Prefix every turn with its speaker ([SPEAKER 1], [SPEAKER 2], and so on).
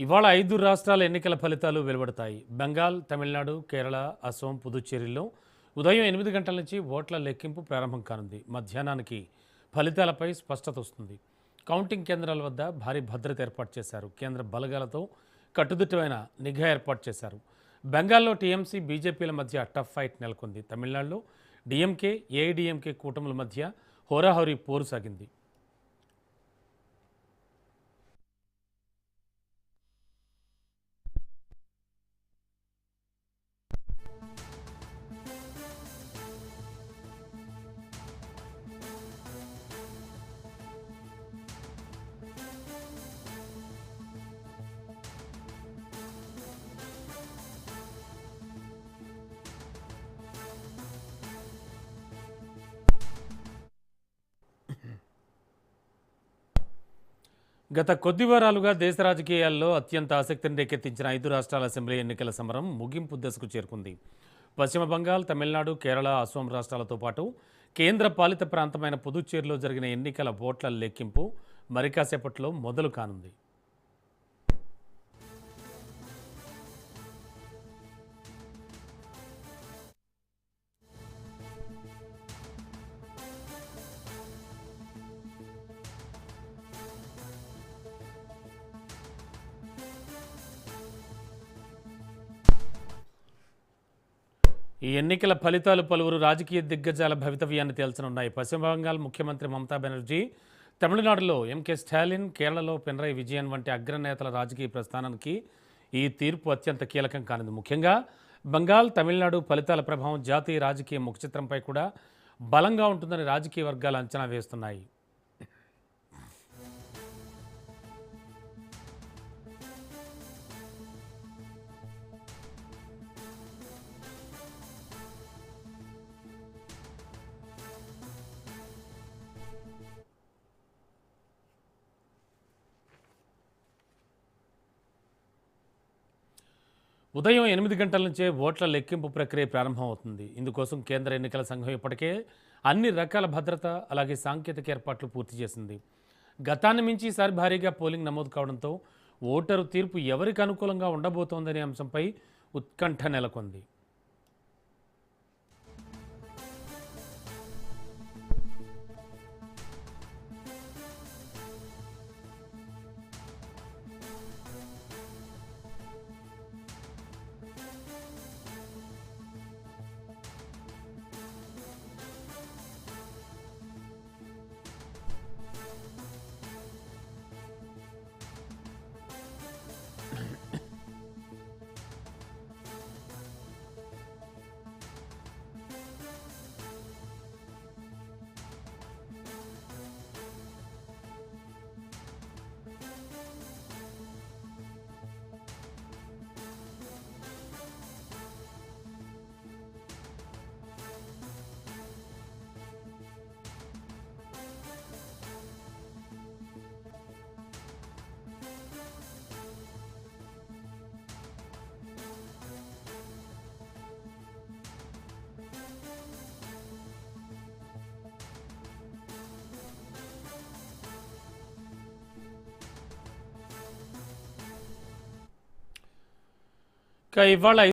[SPEAKER 1] ఇవాళ 5 రాష్ట్రాల ఎన్నికల ఫలితాలు వెలువడతాయి. బెంగాల్, తమిళనాడు, కేరళ, అసోం, పుదుచ్చేరిలో ఉదయం 8 గంటల నుంచి ఓట్ల లెక్కింపు ప్రారంభం కానుంది. మధ్యాహ్నానికి ఫలితాలపై స్పష్టత వస్తుంది. కౌంటింగ్ కేంద్రాల వద్ద భారీ భద్రత ఏర్పాటు చేశారు. కేంద్ర బలగాలతో కట్టుదిట్టమైన నిఘా ఏర్పాటు చేశారు. బెంగాల్లో టీఎంసీ, బీజేపీల మధ్య టఫ్ ఫైట్ నెలకొంది. తమిళనాడులో డీఎంకే, ఏఐడీఎంకే కూటముల మధ్య హోరాహోరీ పోరు సాగింది. గత కొద్ది వారాలుగా దేశ రాజకీయాల్లో అత్యంత ఆసక్తిని రేకెత్తించిన 5 రాష్ట్రాల అసెంబ్లీ ఎన్నికల సమరం ముగింపు దశకు చేరుకుంది. పశ్చిమ బంగాల్, తమిళనాడు, కేరళ, అసోం రాష్ట్రాలతో పాటు కేంద్ర పాలిత ప్రాంతమైన పుదుచ్చేరిలో జరిగిన ఎన్నికల ఓట్ల లెక్కింపు మరి కాసేపట్లో మొదలు కానుంది. ఈ ఎన్నికల ఫలితాలు పలువురు రాజకీయ దిగ్గజాల భవితవ్యాన్ని తేల్చనున్నాయి. పశ్చిమ బంగాల్ ముఖ్యమంత్రి మమతా బెనర్జీ, తమిళనాడులో ఎంకే స్టాలిన్, కేరళలో పినరయి విజయన్ వంటి అగ్రనేతల రాజకీయ ప్రస్థానానికి ఈ తీర్పు అత్యంత కీలకం కానుంది. ముఖ్యంగా బంగాల్, తమిళనాడు ఫలితాల ప్రభావం జాతీయ రాజకీయ ముఖచిత్రంపై కూడా బలంగా ఉంటుందని రాజకీయ వర్గాలు అంచనా వేస్తున్నాయి. ఉదయం 8 గంటల నుంచే ఓట్ల లెక్కింపు ప్రక్రియ ప్రారంభమవుతుంది. ఇందుకోసం కేంద్ర ఎన్నికల సంఘం ఇప్పటికే అన్ని రకాల భద్రత అలాగే సాంకేతిక ఏర్పాట్లు పూర్తి చేసింది. గతాన్ని మించి ఈసారి భారీగా పోలింగ్ నమోదు కావడంతో ఓటరు తీర్పు ఎవరికి అనుకూలంగా ఉండబోతోందనే అంశంపై ఉత్కంఠ నెలకొంది. ఇవాళ